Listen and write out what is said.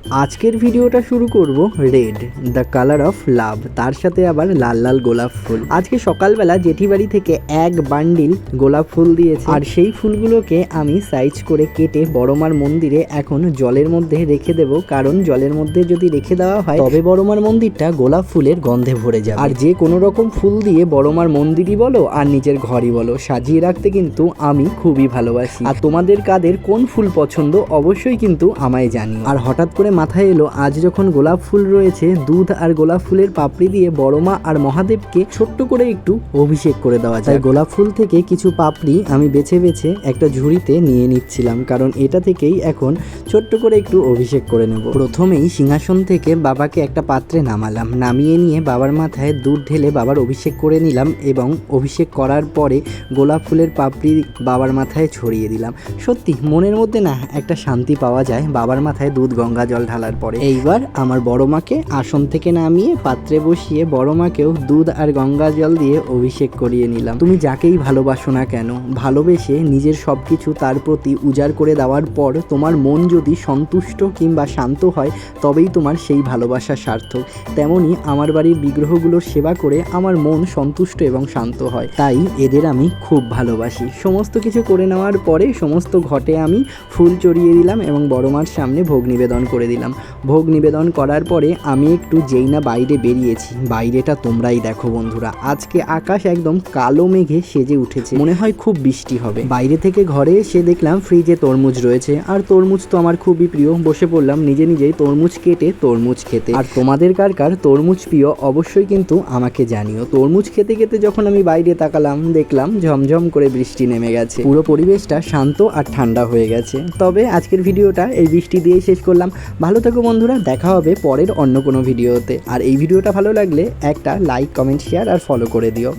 আজকের ভিডিওটা শুরু করব red the colour of love, তার সাথে আবার লাল লাল গোলাপ ফুল। আজকে সকালবেলা জেঠি বাড়ি থেকে এক বান্ডিল গোলাপ ফুল দিয়েছে, আর সেই ফুলগুলোকে আমি সাইজ করে কেটে বড়মার মন্দিরে এখন জলের মধ্যে রেখে দেব। কারণ জলের মধ্যে যদি রেখে দেওয়া হয় তবে বড়মার মন্দিরটা গোলাপ ফুলের গন্ধে ভরে যাবে। আর যে কোনো রকম ফুল দিয়ে বড়মার মন্দিরই বলো আর নিজের ঘরই বলো সাজিয়ে রাখতে কিন্তু আমি খুবই ভালোবাসি। আর তোমাদের কাদের কোন ফুল পছন্দ অবশ্যই কিন্তু আমায় জানিও। আর হঠাৎ করে মাথায় এলো আজ যখন গোলাপ ফুল রয়েছে, দুধ আর গোলাপ ফুলের পাপড়ি দিয়ে বড়মা আর মহাদেবকে ছোট্ট করে একটু অভিষেক করে দেওয়া যায়। গোলাপ ফুল থেকে কিছু পাপড়ি আমি বেছে বেছে একটা ঝুড়িতে নিয়ে নিচ্ছিলাম, কারণ এটা থেকেই এখন ছোট্ট করে একটু অভিষেক করে নেব। প্রথমেই সিংহাসন থেকে বাবাকে একটা পাত্রে নামালাম, নামিয়ে নিয়ে বাবার মাথায় দুধ ঢেলে বাবার অভিষেক করে নিলাম এবং অভিষেক করার পরে গোলাপ ফুলের পাপড়ি বাবার মাথায় ছড়িয়ে দিলাম। সত্যি মনের মধ্যে না একটা শান্তি পাওয়া যায় বাবার মাথায় দুধ গঙ্গা জল ঢালার পরে। এইবার আমার বড় মাকে আসন থেকে নামিয়ে পাত্রে বসিয়ে বড় মাকেও দুধ আর গঙ্গা জল দিয়ে অভিষেক করিয়ে নিলাম। তুমি যাকেই ভালোবাসো না কেন, ভালোবেসে নিজের সবকিছু তার প্রতি উজাড় করে দেওয়ার পর তোমার মন যদি সন্তুষ্ট কিংবা শান্ত হয় তবেই তোমার সেই ভালোবাসা সার্থক। তেমনি আমার বাড়ির বিগ্রহগুলোর সেবা করে আমার মন সন্তুষ্ট এবং শান্ত হয়, তাই এদের আমি খুব ভালোবাসি। সমস্ত কিছু করে নেওয়ার পরে সমস্ত ঘটে আমি ফুল চড়িয়ে দিলাম এবং বড় মার সামনে ভোগ নিবেদন করে দিলাম। ভোগ নিবেদন করার পরে আমি একটু যেই না বাইরে বেরিয়েছি, বাইরেটা তোমরাই দেখো বন্ধুরা। আজকে আকাশ একদম কালো মেঘে সেজে উঠেছে, মনে হয় খুব বৃষ্টি হবে। বাইরে থেকে ঘরে এসে দেখলাম ফ্রিজে তরমুজ রয়েছে, আর তরমুজ তো আমার খুবই প্রিয়। বসে পড়লাম নিজে নিজেই তরমুজ কেটে তরমুজ খেতে। আর তোমাদের কার কার তরমুজ প্রিয় অবশ্যই কিন্তু আমাকে জানিও। তরমুজ খেতে খেতে যখন আমি বাইরে তাকালাম দেখলাম ঝমঝম করে বৃষ্টি নেমে গেছে, পুরো পরিবেশটা শান্ত আর ঠান্ডা হয়ে গেছে। তবে আজকের ভিডিওটা এই বৃষ্টি দিয়েই শেষ করলাম। ভালো থেকো বন্ধুরা, দেখা হবে পরের অন্য কোনো ভিডিওতে। আর এই ভিডিওটা ভালো লাগলে একটা লাইক, কমেন্ট, শেয়ার আর ফলো করে দিও।